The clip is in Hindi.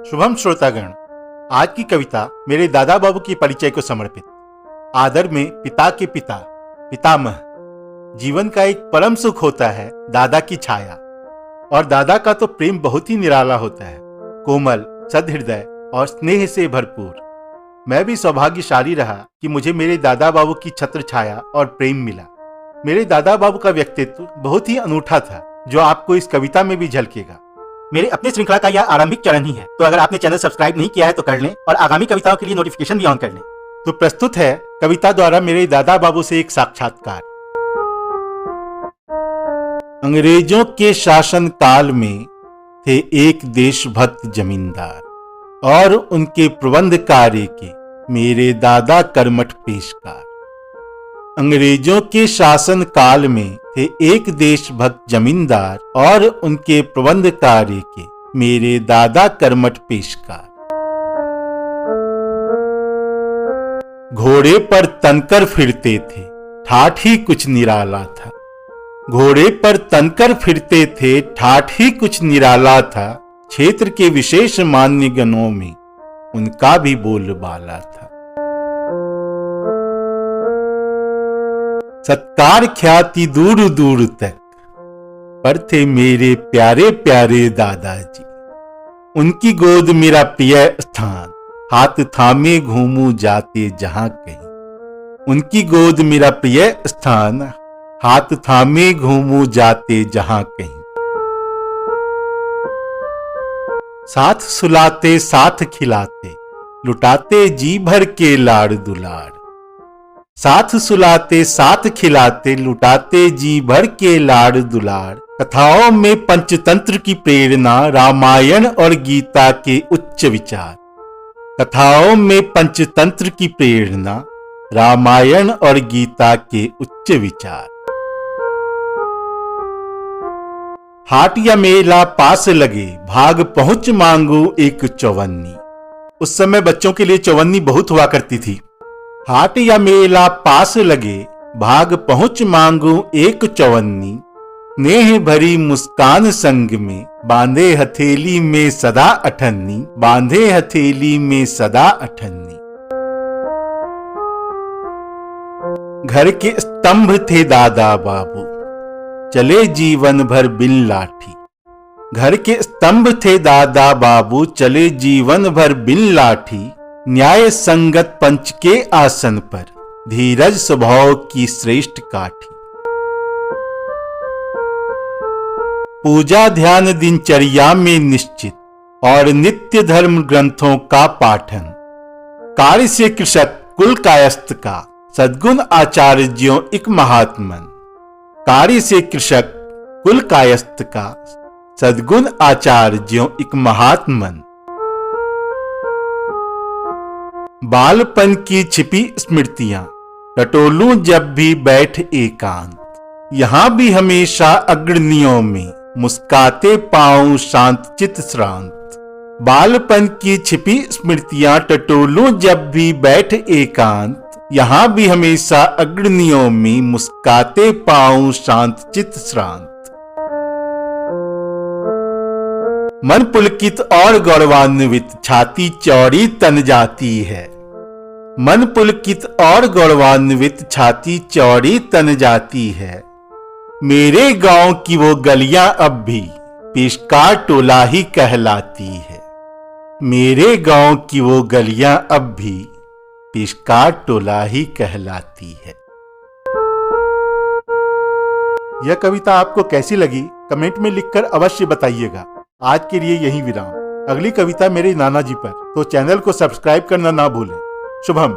शुभम श्रोतागण, आज की कविता मेरे दादा बाबू के परिचय को समर्पित। आदर में पिता के पिता, पितामह। जीवन का एक परम सुख होता है दादा की छाया, और दादा का तो प्रेम बहुत ही निराला होता है, कोमल, सद्हृदय और स्नेह से भरपूर। मैं भी सौभाग्यशाली रहा कि मुझे मेरे दादा बाबू की छत्र छाया और प्रेम मिला। मेरे दादा बाबू का व्यक्तित्व बहुत ही अनूठा था, जो आपको इस कविता में भी झलकेगा। मेरे अपने श्रृंखला का यह आरंभिक चरण ही है, तो अगर आपने चैनल सब्सक्राइब नहीं किया है तो कर लें और आगामी कविताओं के लिए नोटिफिकेशन भी ऑन कर लें। तो प्रस्तुत है कविता द्वारा मेरे दादा बाबू से एक साक्षात्कार। अंग्रेजों के शासन काल में थे एक देशभक्त जमींदार, और उनके प्रबंध कार्य के मेरे दादा कर्मठ पेशकार। अंग्रेजों के शासन काल में थे एक देशभक्त जमींदार, और उनके प्रबंध कार्य के मेरे दादा कर्मठ पेशकार। घोड़े पर तनकर फिरते थे, ठाठ ही कुछ निराला था। घोड़े पर तनकर फिरते थे, ठाठ ही कुछ निराला था। क्षेत्र के विशेष मान्य गणों में उनका भी बोलबाला था। सत्कार ख्याति दूर दूर तक, पर थे मेरे प्यारे प्यारे दादाजी। उनकी गोद मेरा प्रिय स्थान, हाथ थामे घूमूं जाते जहां कहीं। उनकी गोद मेरा प्रिय स्थान, हाथ थामे घूमूं जाते जहां कहीं। साथ सुलाते साथ खिलाते, लुटाते जी भर के लाड़ दुलार। साथ सुलाते साथ खिलाते, लुटाते जी भर के लाड़ दुलार। कथाओं में पंचतंत्र की प्रेरणा, रामायण और गीता के उच्च विचार। कथाओं में पंचतंत्र की प्रेरणा, रामायण और गीता के उच्च विचार। हाट या मेला पास लगे, भाग पहुंच मांगू एक चौवन्नी। उस समय बच्चों के लिए चौवन्नी बहुत हुआ करती थी। हाट या मेला पास लगे, भाग पहुंच मांगू एक चौवन्नी। नेह भरी मुस्कान संग में, बांधे हथेली में सदा अठन्नी। बांधे हथेली में सदा अठन्नी। घर के स्तंभ थे दादा बाबू, चले जीवन भर बिन लाठी। घर के स्तंभ थे दादा बाबू, चले जीवन भर बिन लाठी। न्याय संगत पंच के आसन पर, धीरज स्वभाव की श्रेष्ठ काठी। पूजा ध्यान दिनचर्या में निश्चित, और नित्य धर्म ग्रंथों का पाठन। कार्य से कृषक कुल कायस्थ का, सद्गुण आचार्यों एक महात्मन। कार्य से कृषक कुल कायस्थ का, सद्गुण आचार्यों एक महात्मन। बालपन की छिपी स्मृतियां, टटोलूं जब भी बैठ एकांत। यहां भी हमेशा अग्रणियों में, मुस्काते पाऊं शांत चित श्रांत। बालपन की छिपी स्मृतियां, टटोलूं जब भी बैठ एकांत। यहां भी हमेशा अग्रणियों में, मुस्काते पाऊं शांत चित श्रांत। मन पुलकित और गौरवान्वित, छाती चौड़ी तन जाती है। मन पुलकित और गौरवान्वित, छाती चौड़ी तन जाती है। मेरे गांव की वो गलियां अब भी पेशकार टोला ही कहलाती है। मेरे गांव की वो गलियां अब भी पेशकार टोला ही कहलाती है। यह कविता आपको कैसी लगी, कमेंट में लिखकर अवश्य बताइएगा। आज के लिए यही विराम। अगली कविता मेरे नाना जी पर, तो चैनल को सब्सक्राइब करना ना भूलें। शुभम।